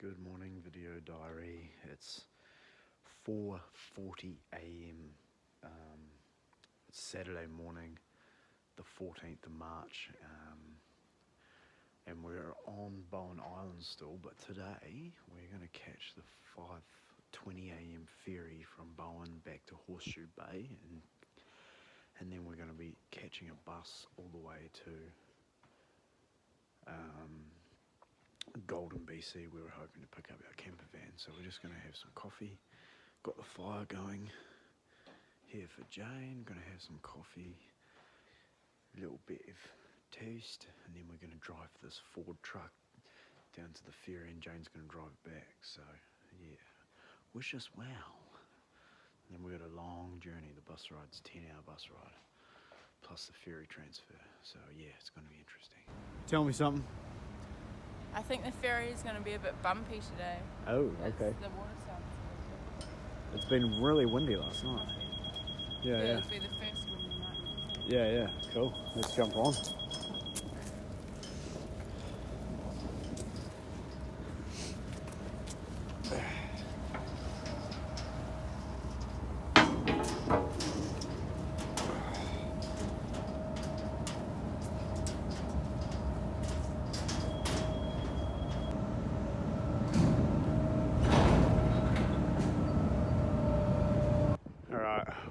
Good morning video diary. It's 4:40 a.m. It's Saturday morning, the 14th of March, and we're on Bowen Island still, but today we're going to catch the 5:20 a.m. ferry from Bowen back to Horseshoe Bay, and then we're going to be catching a bus all the way to Golden B.C. We were hoping to pick up our camper van, so we're just going to have some coffee. Got the fire going here for Jane. Going to have some coffee, a little bit of toast, and then we're going to drive this Ford truck down to the ferry, and Jane's going to drive it back. So yeah, wish us well. And then we've got a long journey. The bus ride's 10-hour bus ride plus the ferry transfer. So yeah, it's going to be interesting. Tell me something. I think the ferry is going to be a bit bumpy today. Oh, okay. The water sounds a little bit. It's been really windy last night. Yeah. It'll be the first windy night. Yeah, cool. Let's jump on.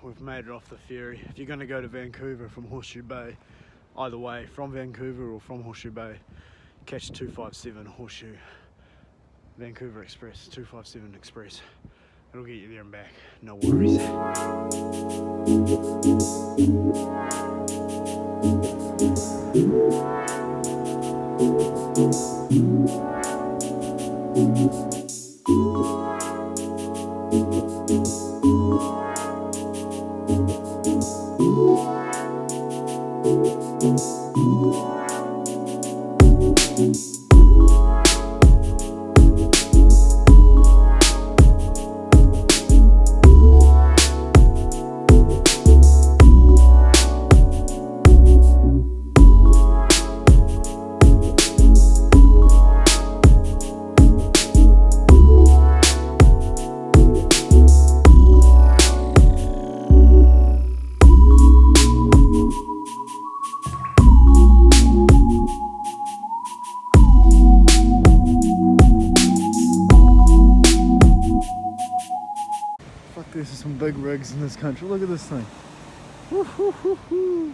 We've made it off the ferry. If you're going to go to Vancouver from Horseshoe Bay, either way, from Vancouver or from Horseshoe Bay, catch 257 Horseshoe Vancouver Express, 257 Express. It'll get you there and back, no worries. There's some big rigs in this country. Look at this thing. Woo-hoo-hoo-hoo.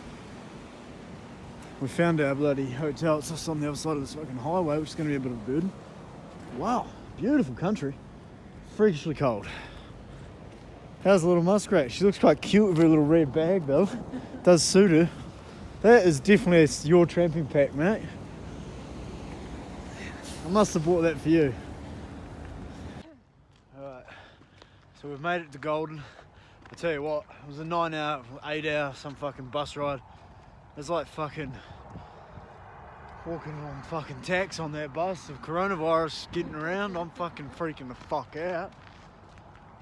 We found our bloody hotel. It's just on the other side of this fucking highway, which is going to be a bit of a burden. Wow, beautiful country. Freakishly cold. How's the little muskrat? She looks quite cute with her little red bag though. Does suit her. That is definitely your tramping pack, mate. I must have bought that for you. So we've made it to Golden. I tell you what, it was a 9-hour, 8-hour, some fucking bus ride. It's like fucking walking on fucking tacks on that bus of coronavirus getting around. I'm fucking freaking the fuck out.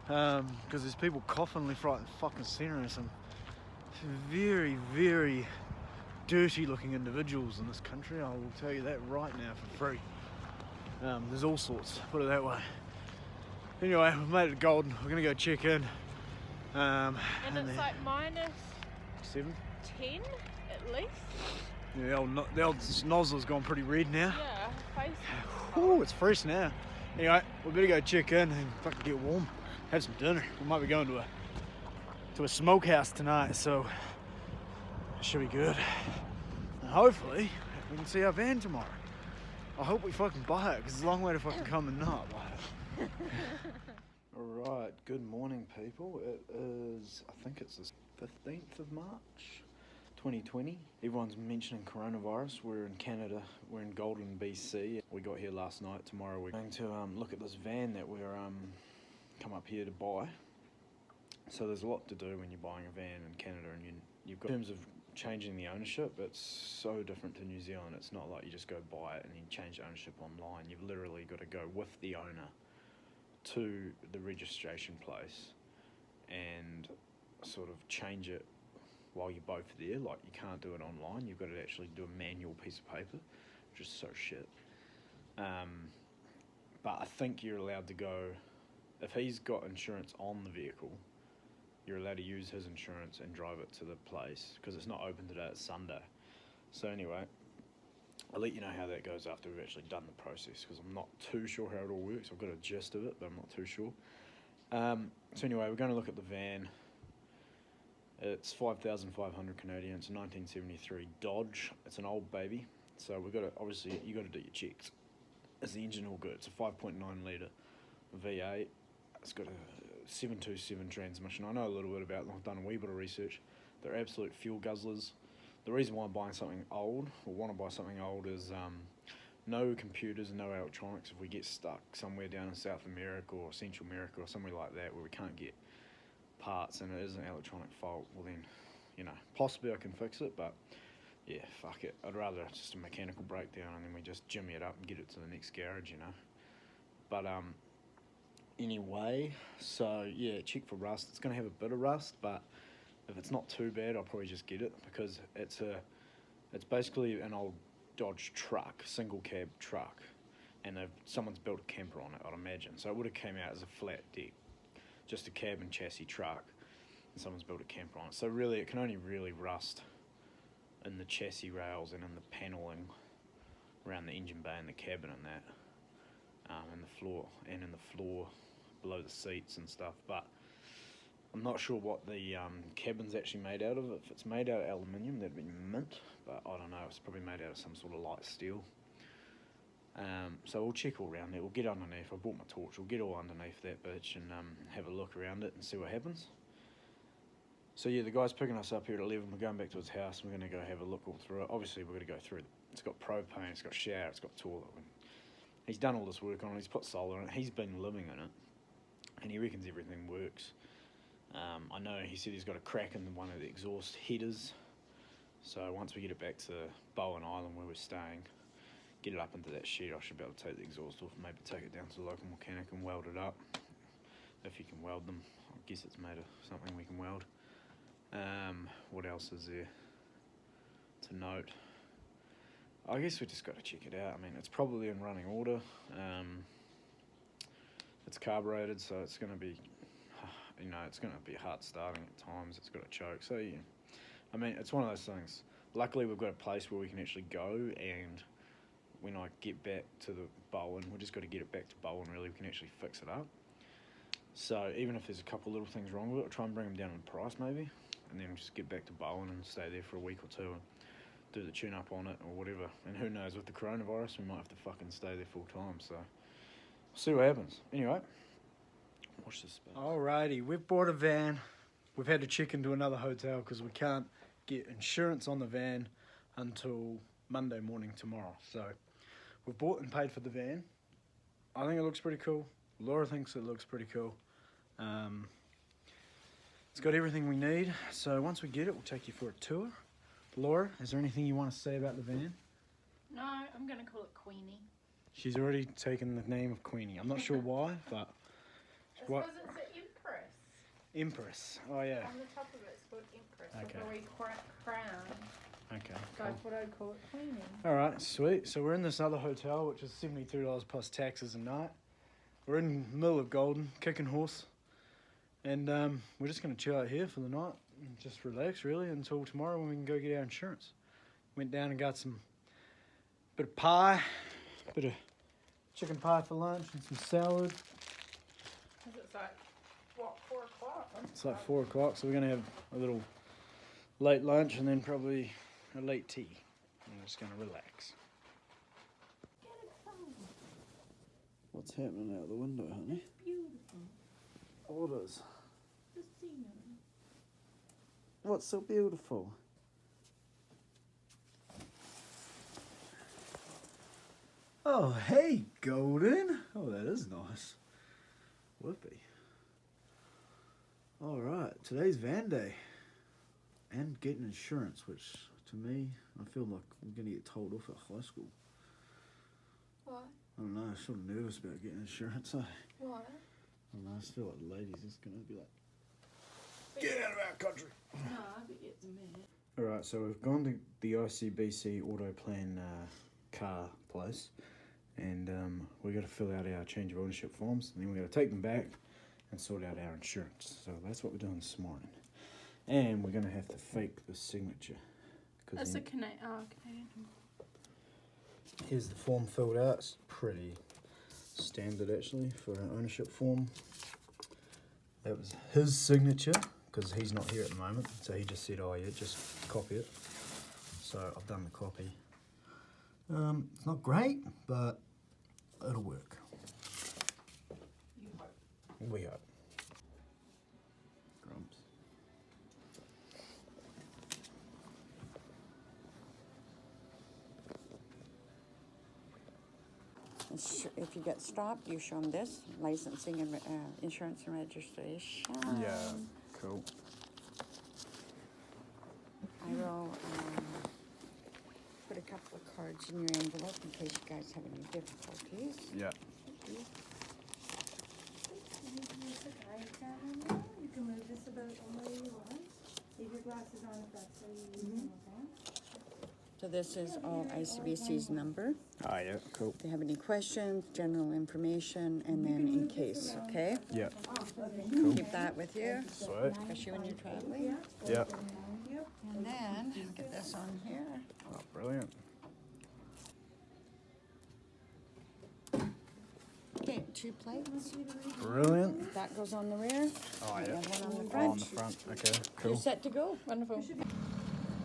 Because there's people coughing left, right, and fucking centre, and some very, very dirty looking individuals in this country. I will tell you that right now for free. There's all sorts, put it that way. Anyway, we've made it to Golden. We're gonna go check in. And it's like minus 7? 10 at least. Yeah, the old nozzle's gone pretty red now. Yeah, face. Oh, it's fresh now. Anyway, we better go check in and fucking get warm. Have some dinner. We might be going to a smokehouse tonight, so it should be good. And hopefully, we can see our van tomorrow. I hope we fucking buy it, because it's a long way to fucking come and not buy it. Alright, good morning people. It is, I think it's the 15th of March 2020. Everyone's mentioning coronavirus. We're in Canada, we're in Golden B.C. We got here last night. Tomorrow we're going to look at this van that we're come up here to buy. So there's a lot to do when you're buying a van in Canada, and you've got, in terms of changing the ownership, it's so different to New Zealand. It's not like you just go buy it and then change ownership online. You've literally got to go with the owner to the registration place and sort of change it while you're both there. Like, you can't do it online. You've got to actually do a manual piece of paper, which is so shit. but I think you're allowed to go, if he's got insurance on the vehicle, you're allowed to use his insurance and drive it to the place, because it's not open today, it's Sunday. So anyway, I'll let you know how that goes after we've actually done the process, because I'm not too sure how it all works. I've got a gist of it, but I'm not too sure. So anyway, we're going to look at the van. It's 5,500 Canadian. It's a 1973 Dodge. It's an old baby, so we've got to, obviously you got to do your checks. Is the engine all good? It's a 5.9 litre V8. It's got a 727 transmission. I know a little bit about them. I've done a wee bit of research. They're absolute fuel guzzlers. The reason why I'm buying something old, or want to buy something old, is no computers, no electronics. If we get stuck somewhere down in South America or Central America or somewhere like that where we can't get parts and it is an electronic fault, well then, you know, possibly I can fix it, but yeah, fuck it. I'd rather just a mechanical breakdown and then we just jimmy it up and get it to the next garage, you know. But anyway, so yeah, check for rust. It's going to have a bit of rust, but if it's not too bad, I'll probably just get it, because it's basically an old Dodge truck, single cab truck, and someone's built a camper on it, I'd imagine. So it would have came out as a flat deck, just a cab and chassis truck, and someone's built a camper on it. So really, it can only really rust in the chassis rails and in the panelling around the engine bay and the cabin and that, and the floor, and in the floor below the seats and stuff. But I'm not sure what the cabin's actually made out of. If it's made out of aluminium, that'd be mint, but I don't know, it's probably made out of some sort of light steel. So we'll check all around there. We'll get underneath. I brought my torch. We'll get all underneath that bitch and have a look around it and see what happens. So yeah, the guy's picking us up here at 11. We're going back to his house. We're going to go have a look all through it. Obviously, we're going to go through it. It's got propane, it's got shower, it's got toilet. He's done all this work on it. He's put solar in it. He's been living in it, and he reckons everything works. I know he said he's got a crack in one of the exhaust headers. So once we get it back to Bowen Island where we're staying, get it up into that shed, I should be able to take the exhaust off and maybe take it down to the local mechanic and weld it up. If you can weld them. I guess it's made of something we can weld. What else is there to note? I guess we just got to check it out. I mean, it's probably in running order. It's carbureted, so it's going to be, you know, it's going to be hard starting at times. It's got a choke. So yeah, I mean, it's one of those things. Luckily, we've got a place where we can actually go, and when I get back to the Bowen, we just got to get it back to Bowen, really. We can actually fix it up. So even if there's a couple little things wrong with it, I'll try and bring them down in price maybe, and then just get back to Bowen and stay there for a week or two and do the tune-up on it or whatever. And who knows, with the coronavirus, we might have to fucking stay there full time, so we'll see what happens. Anyway, watch this space. Alrighty, we've bought a van. We've had to check into another hotel because we can't get insurance on the van until Monday morning tomorrow. So we've bought and paid for the van. I think it looks pretty cool. Laura thinks it looks pretty cool. It's got everything we need. So once we get it, we'll take you for a tour. Laura, is there anything you want to say about the van? No, I'm going to call it Queenie. She's already taken the name of Queenie. I'm not sure why, but... It's because it's an Empress. Empress. Oh, yeah. On the top of it, it's called Empress. Okay. With a wee crown. Okay. So I thought I'd call it Queenie. All right, sweet. So we're in this other hotel, which is $72 plus taxes a night. We're in the middle of Golden, kicking horse. And we're just going to chill out here for the night and just relax, really, until tomorrow when we can go get our insurance. Went down and got some bit of pie, bit of chicken pie for lunch and some salad. Because it's like, what, 4 o'clock? It's like 4 o'clock, so we're going to have a little late lunch and then probably a late tea. And we're just going to relax. What's happening out the window, honey? It's beautiful. What is? The scenery. What's so beautiful? Oh, hey, Golden. Oh, that is nice. Whoopee. All right, today's van day. And getting insurance, which to me, I feel like I'm going to get told off at high school. What? I don't know, I'm sort of nervous about getting insurance. What? I don't know, I just feel like the ladies just going to be like, get out of our country. No, but it's a minute. Alright, so we've gone to the ICBC auto plan car place, and we got to fill out our change of ownership forms, and then we got to take them back and sort out our insurance. So that's what we're doing this morning. And we're going to have to fake the signature. That's a Canadian. Here's the form filled out. It's pretty standard actually for an ownership form. That was his signature because he's not here at the moment, so he just said, oh yeah, just copy it. So I've done the copy. It's not great, but it'll work. You hope. We hope. Grumps. If you get stopped, you show them this, licensing and insurance and registration. Yeah, cool. I will put a couple of cards in your envelope in case you guys have any difficulties. Yeah. You can move this about the way you want. Leave your glasses on if that's so you use them, okay? So this is all ICBC's number. Oh yeah, cool. If you have any questions, general information, and then in case, okay? Yeah. Cool. Keep that with you, Sweet. especially when you're traveling. Yeah. And then, get this on here. Oh, brilliant. Okay, 2 plates. Brilliant. That goes on the rear. Oh The yeah. other one on the Oh, front. on the front. Okay, You're cool. set to go. Wonderful.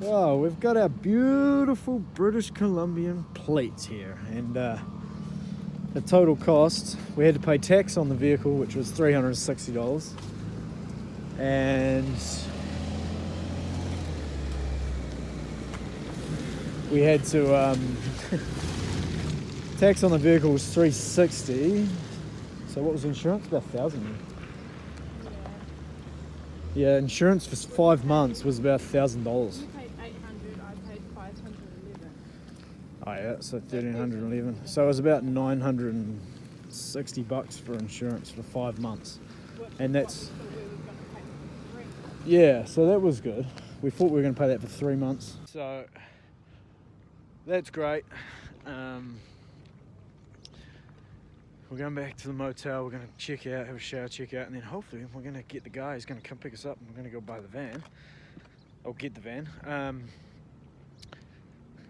Oh, we've got our beautiful British Columbian plates here, and the total cost, we had to pay tax on the vehicle, which was $360, and we had to tax on the vehicle was $360. So what was insurance? About $1,000. Yeah, insurance for 5 months was about $1,000. You paid 800. I paid 511. Oh yeah, so 1,311. So it was about $960 for insurance for 5 months, and that's But we were going to pay for 3. yeah. So that was good. We thought we were going to pay that for 3 months. So that's great. We're going back to the motel. We're going to check out, have a shower, check out, and then hopefully we're going to get the guy who's going to come pick us up, and we're going to go buy the van, or get the van.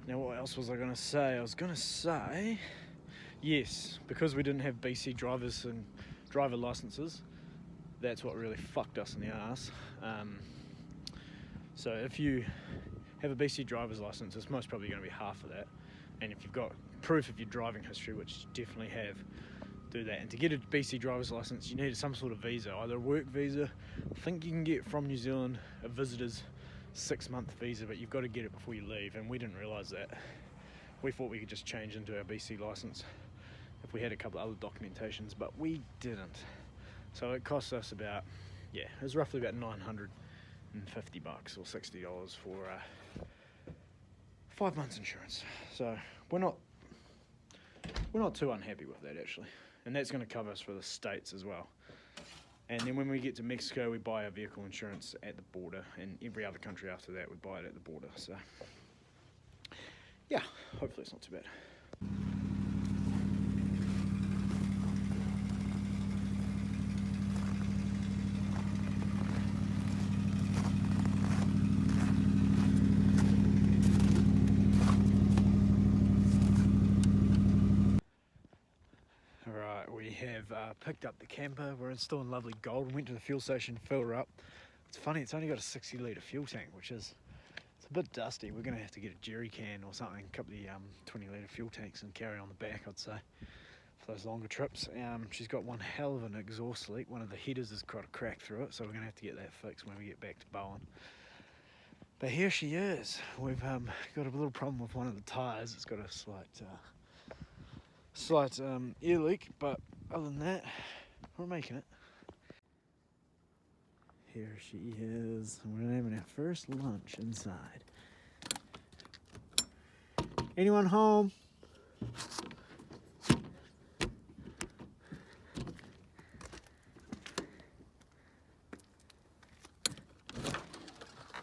Now what else was I going to say? I was going to say, yes, because we didn't have BC drivers and driver licenses, that's what really fucked us in the ass. So if you have a BC driver's license, it's most probably going to be half of that. And if you've got proof of your driving history, which you definitely have, do that. And to get a BC driver's license, you need some sort of visa, either a work visa. I think you can get from New Zealand a visitor's 6-month visa, but you've got to get it before you leave, and we didn't realise that. We thought we could just change into our BC licence if we had a couple of other documentations, but we didn't. So it cost us about, yeah, it was roughly about $950 or $60 for 5 months insurance. So we're not too unhappy with that actually, and that's going to cover us for the States as well. And then when we get to Mexico, we buy our vehicle insurance at the border, and every other country after that, we buy it at the border. So yeah, hopefully it's not too bad. We have picked up the camper. We're installing lovely Golden. Went to the fuel station, filled her up. It's funny, it's only got a 60 litre fuel tank, which is, it's a bit dusty. We're going to have to get a jerry can or something, a couple of 20 litre fuel tanks and carry on the back, I'd say, for those longer trips. She's got one hell of an exhaust leak. One of the headers has got a crack through it, so we're going to have to get that fixed when we get back to Bowen. But here she is. We've got a little problem with one of the tyres. It's got a slight air leak, but other than that, we're making it. Here she is. We're having our first lunch inside. Anyone home?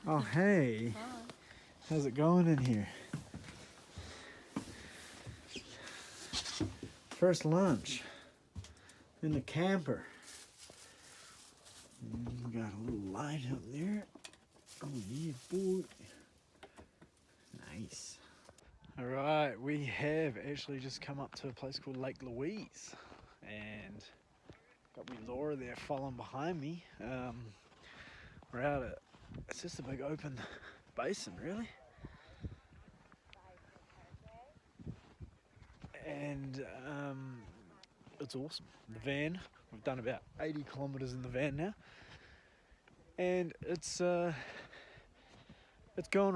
Oh, hey. Hi. How's it going in here? First lunch in the camper. We got a little light up there. Oh yeah, boy. Nice. Alright, we have actually just come up to a place called Lake Louise. And got me Laura there following behind me. We're out at, it's just a big open basin really. And it's awesome. The van, we've done about 80 kilometers in the van now. And it's going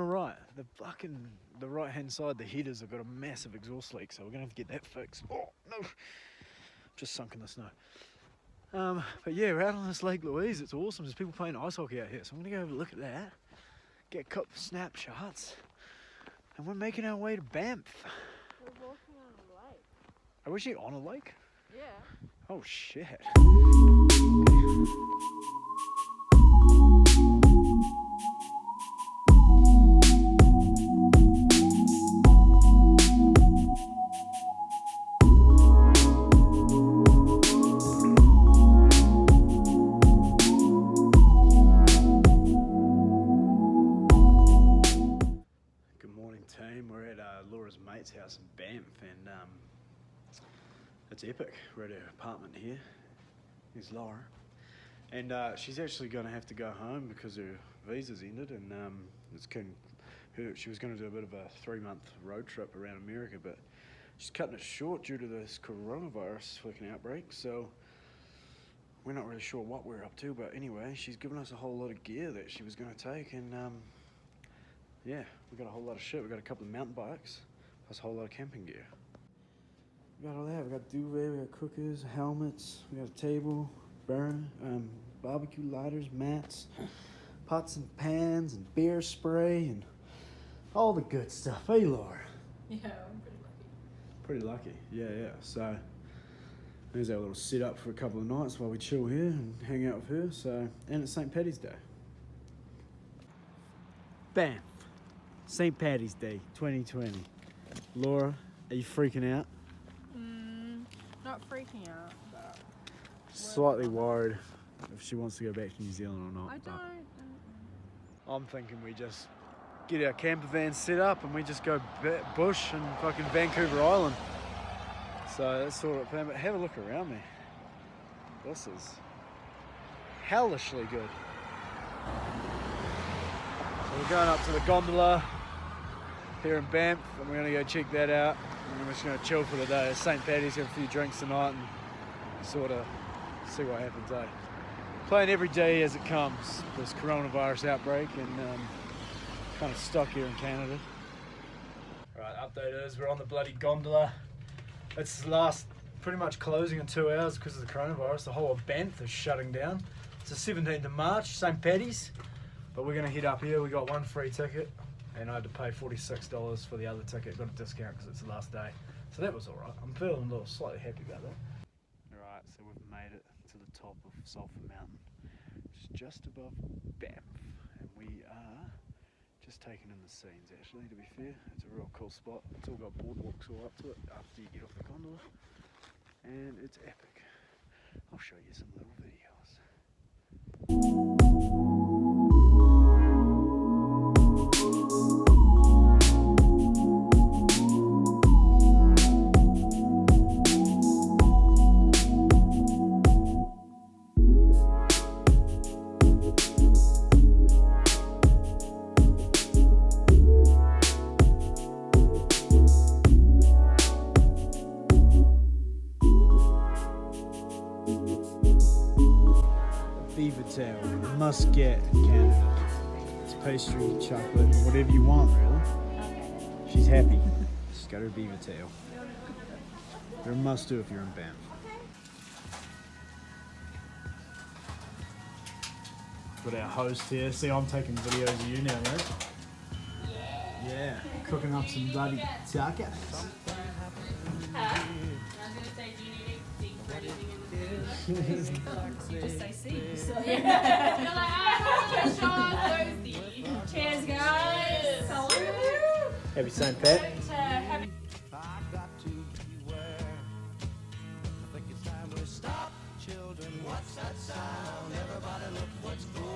alright. The right hand side, the headers have got a massive exhaust leak, so we're gonna have to get that fixed. Oh no! Just sunk in the snow. But yeah, we're out on this Lake Louise. It's awesome. There's people playing ice hockey out here, so I'm gonna go have a look at that. Get a couple of snapshots, and we're making our way to Banff. We're walking on a lake. Are we actually on a lake? Yeah. Oh shit. Laura's mate's house in Banff, and it's epic. We're at her apartment here. Here's Laura, and she's actually going to have to go home because her visa's ended, and she was going to do a bit of a 3-month road trip around America, but she's cutting it short due to this coronavirus fucking outbreak. So we're not really sure what we're up to, but anyway, she's given us a whole lot of gear that she was going to take, and yeah, we got a whole lot of shit. We got a couple of mountain bikes, plus a whole lot of camping gear. We got all that. We got duvet, we got cookers, helmets, we got a table, barbecue lighters, mats, pots and pans, and beer spray, and all the good stuff. Hey, Laura. Yeah, I'm pretty lucky. Pretty lucky. Yeah. So there's our little setup for a couple of nights while we chill here and hang out with her. So, and it's St. Paddy's Day. Banff. St. Paddy's Day 2020. Laura, are you freaking out? Not freaking out, but Slightly worried if she wants to go back to New Zealand or not. I don't. I'm thinking we just get our camper van set up and we just go bush and fucking Vancouver Island. So that's sort of plan, but have a look around me. This is hellishly good. So we're going up to the gondola here in Banff, and we're going to go check that out, and we're just going to chill for the day. It's St. Paddy's, have a few drinks tonight and sort of see what happens, eh? Playing every day as it comes, this coronavirus outbreak, and kind of stuck here in Canada. Right, update is we're on the bloody gondola. It's pretty much closing in 2 hours because of the coronavirus. The whole of Banff is shutting down. It's the 17th of March, St. Paddy's, but we're going to head up here. We got one free ticket, and I had to pay $46 for the other ticket. Got a discount because it's the last day. So that was alright. I'm feeling a little slightly happy about that. Alright, so we've made it to the top of Sulphur Mountain. It's just above Banff, and we are just taking in the scenes actually, to be fair. It's a real cool spot. It's all got boardwalks all up to it after you get off the gondola, and it's epic. I'll show you some little videos. Beaver tail, must get in Canada. It's pastry, chocolate, whatever you want, really. She's happy. She's got her beaver tail. They're a must do if you're in Banff. Got our host here. See, I'm taking videos of you now, right? Yeah. Cooking up some bloody tacos. Just say see. So yeah. You're like, oh, cheers, guys. Happy St. Pat. Happy. What's that sound? Everybody look what's going